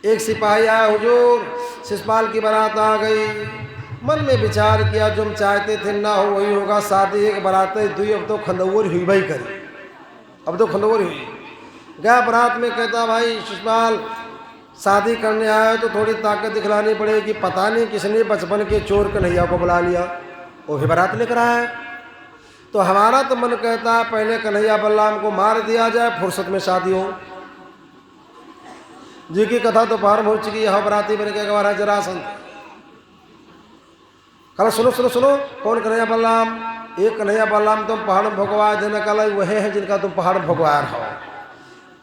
एक सिपाही आया, हुजूर शिषपाल की बारात आ गई। मन में विचार किया जो हम चाहते थे ना हो वही होगा, शादी एक बारात दुई, अब तो खंडौर हुई भाई करी, अब तो खंडौर हुई। गया बारात में, कहता भाई शिषपाल शादी करने आया तो थोड़ी ताकत दिखलानी पड़ेगी, पता नहीं किसने बचपन के चोर कन्हैया को बुला लिया, वो भी बारात लेकर आया। तो हमारा तो मन कहता है पहले कन्हैया बलराम को मार दिया जाए, फुर्सत में शादी हो। जी की कथा तो प्रारंभ हो चुकी है, बाराती बन के गवारा जरासंध। कल सुनो सुनो सुनो, कौन कन्हैया बलराम? एक कन्हैया बलराम तुम पहाड़ में भगवाए देने का वह है जिनका तुम पहाड़ में भगवाया हो।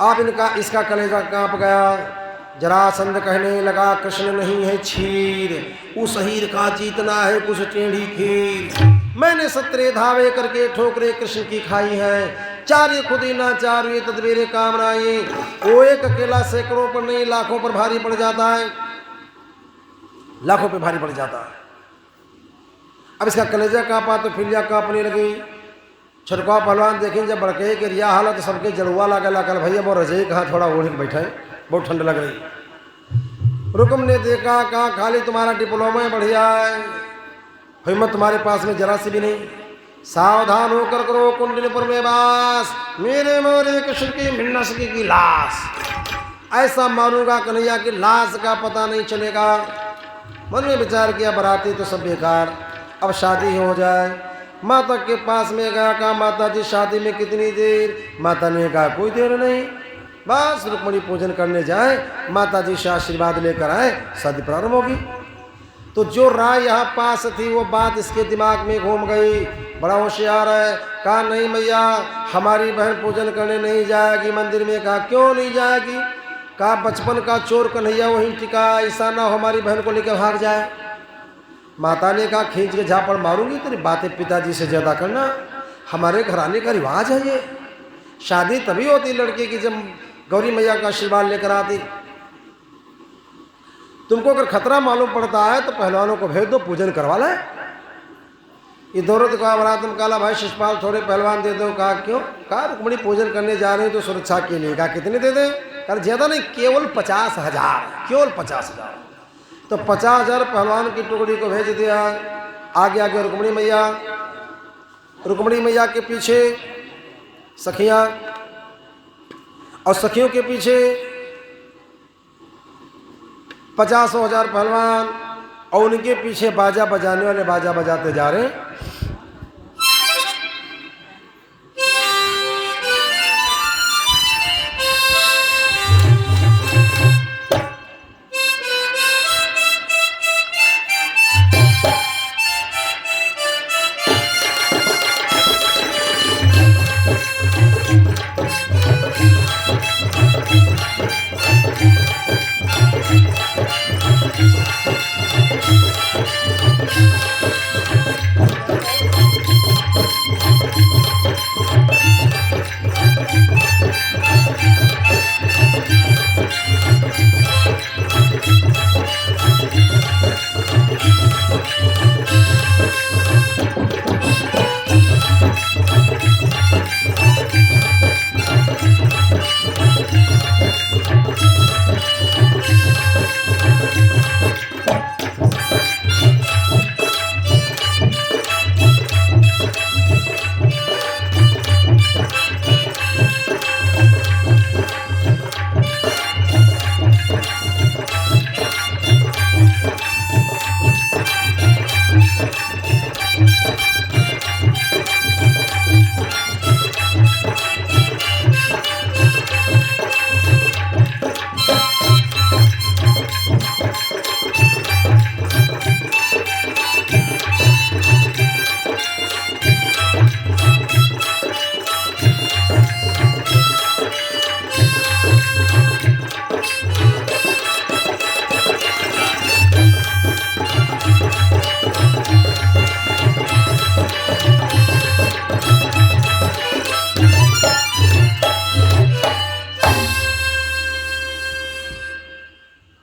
आप इनका इसका कलेजा कांप गया। जरासंध कहने लगा कृष्ण नहीं है क्षीर, उस हीर का जीतना है कुछ टेढ़ी खीर। मैंने 17 धावे करके ठोकरे कृष्ण की खाई है, चार्य खुद ही ना चार्य तदबीर कामनाई। वो एक अकेला सैकड़ों पर नहीं लाखों पर भारी पड़ जाता है, लाखों पे भारी पड़ जाता है। अब इसका कलेजा कांपा तो फिलिया कांपने लगी। छटका पहलवान देखें जब बड़के के रिया हालत तो सबके जड़ुआ लगा कल भैया वो रजाई कहाँ थोड़ा ओढ़ के बैठे, बहुत ठंड लग रही। रुकम ने देखा कहा खाली तुम्हारा डिप्लोमा बढ़िया है, हिम्मत तुम्हारे पास में जरा सी भी नहीं। सावधान होकर करो कुंडलीपुर में वास, मेरे मोरे कृष्ण की मिन्नस की लाश। ऐसा मारूंगा कन्हैया की लाश का पता नहीं चलेगा। मन में विचार किया बराती तो सब बेकार, अब शादी हो जाए। माता के पास में गया, कहा माता जी शादी में कितनी देर? माता ने कहा कोई देर नहीं, बस रुक्मणी पूजन करने जाए, माता जी से आशीर्वाद लेकर आए, शादी प्रारंभ होगी। तो जो राय यहाँ पास थी वो बात इसके दिमाग में घूम गई। बड़ा होशियार है, कहा नहीं मैया हमारी बहन पूजन करने नहीं जाएगी मंदिर में। कहा क्यों नहीं जाएगी? कहा बचपन का चोर कन्हैया वहीं टिका, ऐसा ना हमारी बहन को लेकर भाग जाए। माता ने कहा खींच के झापड़ मारूंगी, तेरी बातें पिताजी से ज्यादा करना, हमारे घराने का रिवाज है ये। शादी तभी होती लड़के की जब गौरी मैया का आशीर्वाद लेकर आती। तुमको अगर खतरा मालूम पड़ता है तो पहलवानों को भेज दो, पूजन करवा लाए। ये दौरत कहा बड़ा तुम काला भाई शिषपाल थोड़े पहलवान दे दो। कहा क्यों? कहा रुक्मणी पूजन करने जा रहे हैं तो सुरक्षा के लिए। कहा कितने दे दें? कहा ज्यादा नहीं, केवल 50,000, केवल 50,000। तो 50,000 पहलवान की टुकड़ी को भेज दिया। आगे आगे रुक्मणी मैया, रुक्मणी मैया के पीछे सखियां और सखियों के पीछे 50,000 पहलवान और उनके पीछे बाजा बजाने वाले बाजा बजाते जा रहे हैं।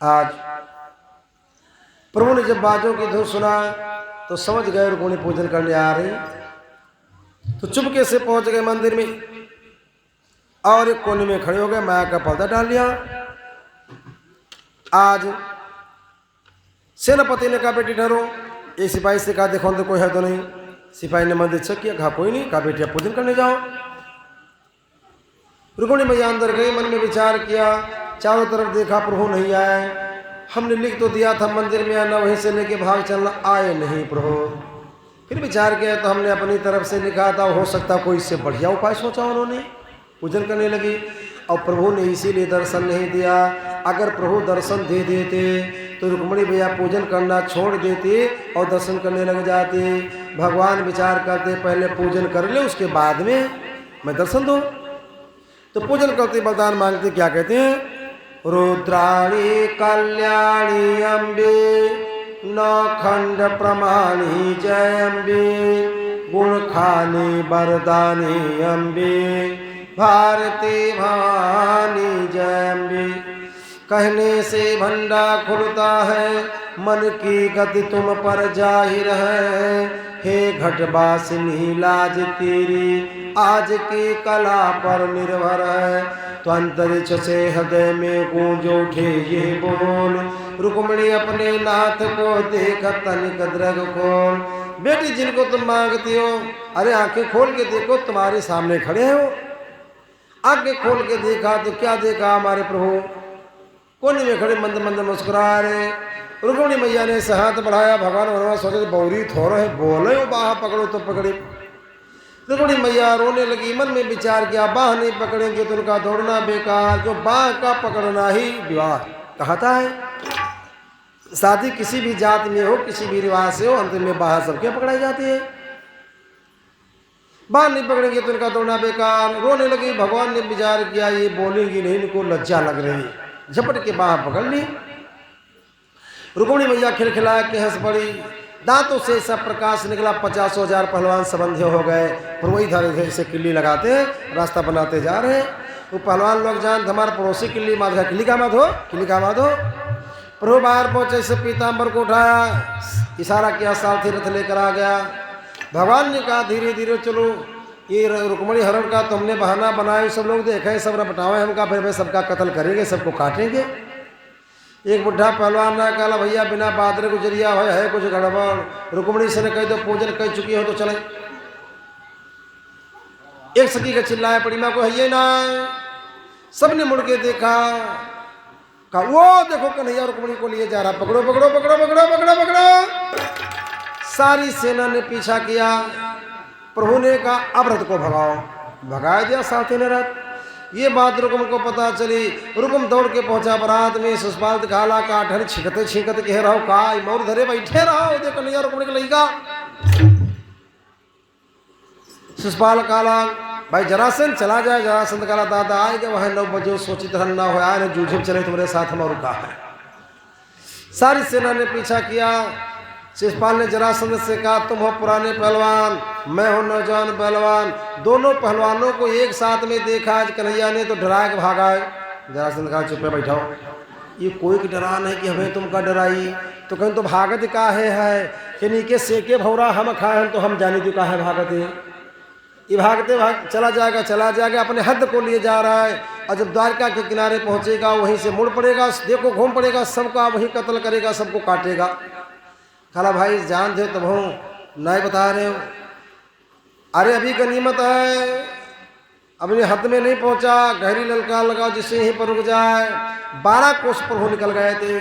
आज प्रभु ने जब बाजों की धुन सुना तो समझ गए रुक्मणी पूजन करने आ रही। तो चुपके से पहुंच गए मंदिर में और एक कोने में खड़े हो गए, माया का पर्दा डाल लिया। आज सेनापति ने कहा बेटी ठहरो। एक सिपाही से कहा देखो अंदर कोई है तो नहीं। सिपाही ने मंदिर चेक किया, कहा कोई नहीं। कहा बेटी आप पूजन करने जाओ। रुक्मणी मैया अंदर गई, मन में विचार किया, चारों तरफ देखा प्रभु नहीं आए। हमने लिख तो दिया था मंदिर में आना, वहीं से लेके भाग चलना, आए नहीं प्रभु। फिर विचार किया तो हमने अपनी तरफ से लिखा था, हो सकता कोई इससे बढ़िया उपाय सोचा उन्होंने। पूजन करने लगी और प्रभु ने इसीलिए दर्शन नहीं दिया। अगर प्रभु दर्शन दे देते तो रुक्मणी भैया पूजन करना छोड़ देते और दर्शन करने लग जाते। भगवान विचार करते पहले पूजन कर ले, उसके बाद में मैं दर्शन दूँ। तो पूजन करते वरदान मांगते, क्या कहते हैं? रुद्राणी कल्याणी अम्बे, नौ खंड प्रमाणी जय अम्बे, गुण खानी बरदानी अम्बे भारती भवानी जय अम्बे। कहने से भंडा खुलता है मन की गति तुम पर जाहिर है। हे घटवासिनी लाज तेरी आज की कला पर निर्भर है। तो अंतरिक्ष से हृदय में गूंज उठे ये बोल रुक्मिणी अपने नाथ को देख तनिक द्रग खोल। बेटी जिनको तुम मांगती हो अरे आंखें खोल के देखो तुम्हारे सामने खड़े हो। आंखें खोल के देखा तो क्या देखा हमारे प्रभु कोने में खड़े मंद मंद मुस्कुरा रहे। रुक्मिणी मैया ने से हाथ बढ़ाया भगवान भगवान सोचे बौरी थोड़ा है बोले हो बाह पकड़ो तो पकड़े। रुक्मिणी मैया रोने लगी मन में विचार किया बाह नहीं पकड़ेंगे तो उनका दौड़ना बेकार जो बाह का पकड़ना ही विवाह कहता है। शादी किसी भी जात में हो किसी भी रिवाज से हो अंत में बाह सबके पकड़ाई जाती है। बाह नहीं पकड़ेंगे तो उनका दौड़ना बेकार। रोने लगी भगवान ने विचार किया ये बोलेंगी नहीं इनको लज्जा लग रही झपट के बाह पकड़ ली। रुक्मिणी मैया खिलखिला के हंस पड़ी दांतों से सब प्रकाश निकला 50,000 पहलवान संबंधी हो गए। पर वही धारे से किल्ली लगाते रास्ता बनाते जा रहे। वो पहलवान लोग जान हमारे पड़ोसी किल्ली माधो किल्ली का माधो किल्ली का माधो। प्रभु बाहर पहुंचे से पीताम्बर को उठाया इशारा किया सारथी रथ लेकर आ गया। भगवान ने कहा धीरे धीरे चलो ये रुक्मिणी हरण का तुमने बहाना बनाए सब लोग देखे सब रपटावे हमका फिर सबका कत्ल करेंगे सबको काटेंगे। एक बुढ़ा पहलवान ने कहा भैया बिना बादरे गुजरिया है कुछ गड़बड़। रुक्मिणी से ने कही तो पूजन कर चुकी हो तो चले। एक सखी का चिल्लाया पड़ी माँ को है ये ना। सबने मुड़ के देखा कहा वो देखो कन्हैया रुक्मिणी को लिए जा रहा पकड़ो पकड़ो पकड़ो पकड़ो पकड़ो पकड़ो। सारी सेना ने पीछा किया। प्रभु ने कहा अब रथ को भगाओ भगा दिया साथी ने रथ। ये बात रुक्म को पता चली। रुक्म दौड़ के पहुंचा बारात में सुष्पाल दिखाला का ढर छिकते छिकते कह रहा का मोर धरे बैठे रहो देखो कन्हैया रुक्मिणी को लईगा। सुष्पाल काला भाई जरासंध चला जाए। जरासंध काला दादा आएगा वहां 9 बजे सोचित ना हो आए जूझे चले तुम्हारे साथ हम रुका है। सारी सेना ने पीछा किया। शिषपाल ने जरासंध से कहा तुम हो पुराने पहलवान मैं हूं नौजवान पहलवान। दोनों पहलवानों को एक साथ में देखा आज कन्हैया ने तो डरा के भागा है। जरासंध कहा चुप बैठाओ ये कोई की डरा नहीं कि हमें तुमका डराई तो कहीं तो भागत का है कि नीके सेके भौरा हम खाए हम तो हम जाने दो का है भागत है। ये भागते भाग चला जाएगा अपने हद को लिए जा रहा है। और जब द्वारका के किनारे पहुंचेगा वहीं से मुड़ पड़ेगा देखो घूम पड़ेगा सबका वहीं कत्ल करेगा सबको काटेगा। खाला भाई जान दे तब हो नहीं बता रहे हो। अरे अभी गनीमत है अपने हद में नहीं पहुंचा गहरी ललकार लगाओ जिससे यहीं पर रुक जाए। 12 कोस पर हो निकल गए थे।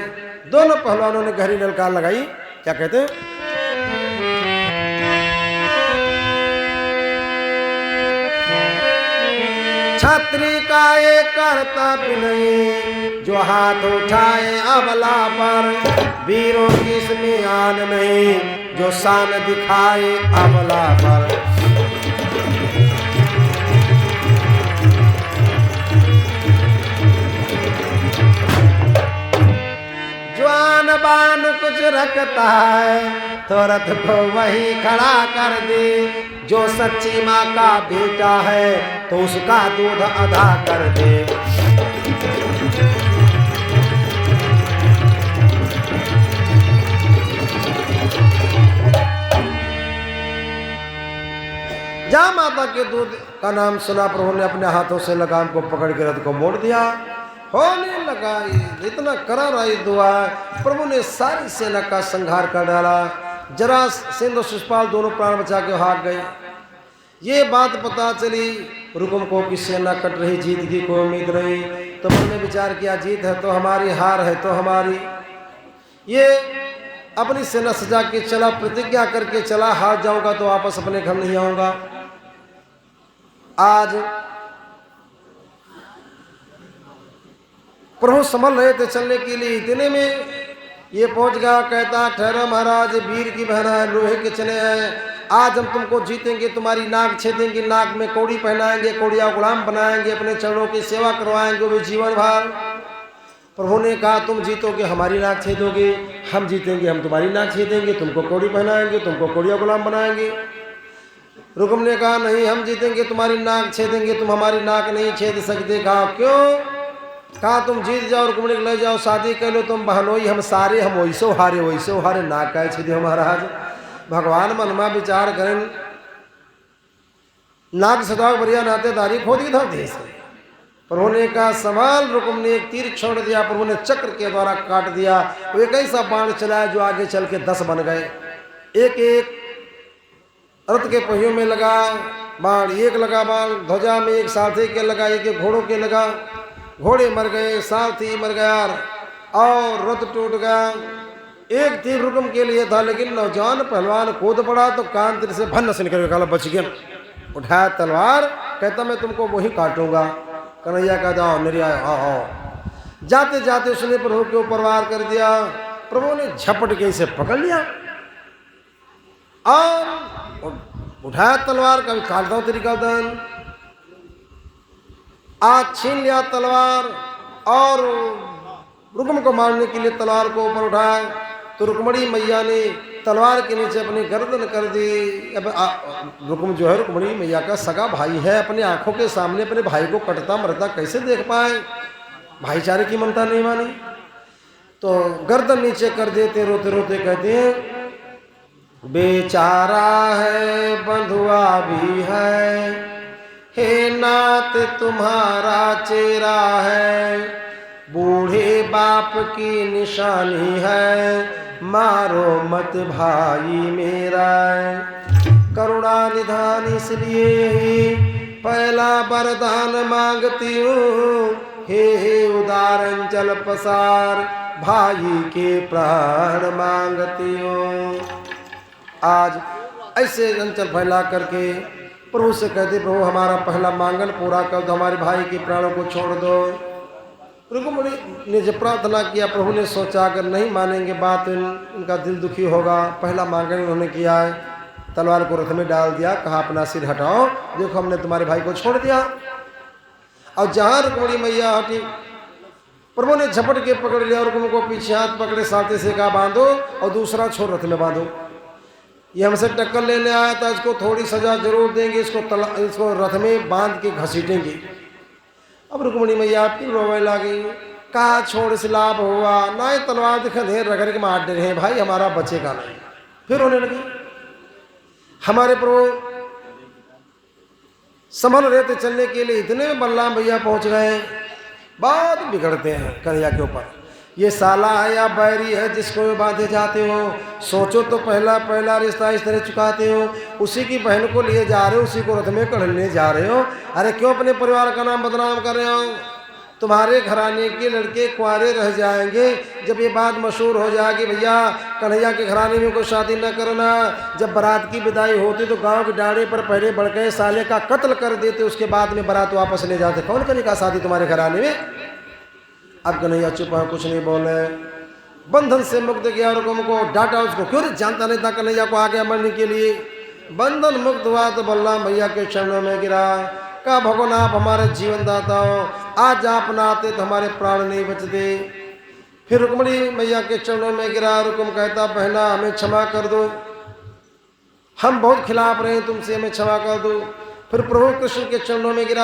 दोनों पहलवानों ने गहरी ललकार लगाई क्या कहते हैं छात्री का ये कर्तव्य नहीं जो हाथ उठाए अबला पर। वीरों की इसमें आन नहीं जो शान दिखाए अबला पर। जवान बान कुछ रखता है तो रथ को वही खड़ा कर दे। जो सच्ची माँ का बेटा है तो उसका दूध अदा कर दे। जहाँ माता के दूध का नाम सुना प्रभु ने अपने हाथों से लगाम को पकड़ के रथ को मोड़ दिया। होने लगा इतना करारा दुआ प्रभु ने सारी सेना का संहार कर डाला। जरासंध और शिषपाल दोनों प्राण बचा के भाग गए। ये बात पता चली रुक्म को कि सेना कट रही जीत की कोई उम्मीद नहीं। तो मैंने विचार किया जीत है तो हमारी हार है तो हमारी। ये अपनी सेना सजा के चला प्रतिज्ञा करके चला हार जाऊंगा तो वापस अपने घर नहीं आऊंगा। आज प्रभु संभल रहे थे चलने के लिए इतने में ये पहुंच गया कहता ठहरो महाराज वीर की बहन है लोहे के चने हैं। आज हम तुमको जीतेंगे तुम्हारी नाक छेदेंगे नाक में कौड़ी पहनाएंगे कौड़िया गुलाम बनाएंगे अपने चरणों की सेवा करवाएंगे वो जीवन भर। प्रभु ने कहा तुम जीतोगे हमारी नाक छेदोगे हम जीतेंगे हम तुम्हारी नाक छेदेंगे तुमको कौड़ी पहनाएंगे तुमको कौड़िया गुलाम बनाएंगे। रुक्म ने कहा नहीं, हम जीतेंगे, तुम्हारी नाक छेदेंगे, तुम हमारी नाक नहीं छेद सकते। कहा क्यों? कहा तुम जीत जाओ, रुक्मणी ले जाओ, शादी कर लो, तुम बहनोई, हम सारे हम वैसो हारे नाक का छेदे महाराज। भगवान मन में विचार करें, नाक सदाओ बढ़िया नातेदारी खोद की था देश। प्रभु ने कहा संभाल। रुक्म ने एक तीर छोड़ दिया, प्रभु ने चक्र के द्वारा काट दिया। वो एक ऐसा बाण चलाया जो आगे चल के 10 बन गए। एक एक रथ के पहियों में लगा बाण, एक लगा बाण ध्वजा में, एक सारथी के लगा, एक घोड़ों के लगा, घोड़े मर गए, सारथी मर गया और रथ टूट गया। एक तीर रुक्म के लिए था, लेकिन नौजवान पहलवान कूद पड़ा तो कान तीर से भन्न से निकल गया, बच गया। उठाया तलवार, कहता मैं तुमको वही काटूंगा। कन्हैया का जाओ निर्याय आओ। जाते जाते उसने प्रभु के ऊपर वार कर दिया। प्रभु ने झपट के इसे पकड़ लिया और उठाया तलवार, कभी काटता हूं तेरी गर्दन। आज छीन लिया तलवार और रुक्म को मारने के लिए तलवार को ऊपर उठाया तो रुक्मणी मैया ने तलवार के नीचे अपनी गर्दन कर दी। अब रुक्म जो है रुक्मणी मैया का सगा भाई है, अपनी आंखों के सामने अपने भाई को कटता मरता कैसे देख पाए? भाईचारे की ममता नहीं मानी तो गर्दन नीचे कर देते, रोते रोते कहते हैं बेचारा है बंधुआ भी है, हे नात तुम्हारा चेहरा है, बूढ़े बाप की निशानी है, मारो मत भाई मेरा। करुणा निधान इसलिए ही पहला वरदान मांगती हूँ, हे उदाहरण चल पसार, भाई के प्राण मांगती हूँ। आज ऐसे अंचल फैला करके प्रभु से कहते प्रभु हमारा पहला मांगन पूरा कर दो, हमारे भाई के प्राणों को छोड़ दो। रुक्मणी ने जब प्रार्थना किया, प्रभु ने सोचा अगर नहीं मानेंगे बात इनका दिल दुखी होगा। पहला मांगन उन्होंने किया है, तलवार को रथ में डाल दिया, कहा अपना सिर हटाओ, देखो हमने तुम्हारे भाई को छोड़ दिया। और जहाँ रुक्मणी मैया हटी, प्रभु ने झपट के पकड़ लिया और रुक्म को पीछे हाथ पकड़े, साथे से कहा बांधो और दूसरा छोर रथ में बांधो। ये हमसे टक्कर लेने आया था, इसको थोड़ी सजा जरूर देंगे, इसको रथ में बांध के घसीटेंगे। अब रुक्मणी मैया फिर रोवे लगी, कहा छोड़ से लाभ हुआ ना, ही तलवार दिखा ढेर रगड़ के मार दे रहे हैं, भाई हमारा बचेगा नहीं। फिर रोने लगी। हमारे प्रभु संभल रहे थे चलने के लिए, इतने में बलराम भैया पहुंच गए। बात बिगड़ते हैं कन्हैया के ऊपर, ये साला है या बैरी है जिसको वे बांधे जाते हो। सोचो तो पहला रिश्ता इस तरह चुकाते हो, उसी की बहन को लिए जा रहे हो, उसी को रथ में कढ़ने जा रहे हो। अरे क्यों अपने परिवार का नाम बदनाम कर रहे हो? तुम्हारे घराने के लड़के कुंवारे रह जाएंगे, जब ये बात मशहूर हो जाएगी भैया कन्हैया के घराने में कोई शादी न करना। जब बारात की विदाई होती तो गांव के डांडे पर पहले बढ़ गए साले का कत्ल कर देते, उसके बाद में बारात वापस ले जाते। कौन करेगा शादी तुम्हारे घराने में? अब कन्हैया चुप है, कुछ नहीं बोले। बंधन से मुक्त किया रुक्म को, डांटा उसको, क्यों रे जानता नहीं था कन्हैया को आ गया मरने के लिए। बंधन मुक्त हुआ तो बलराम भैया के चरणों में गिरा, कहा भगवान आप हमारे जीवन दाता हो, आज आप ना आते तो हमारे प्राण नहीं बचते। फिर रुक्मणी मैया के चरणों में गिरा। रुक्म कहता बहना हमें क्षमा कर दो, हम बहुत खिलाफ रहे तुमसे, हमें क्षमा कर दो। फिर प्रभु कृष्ण के चरणों में गिरा।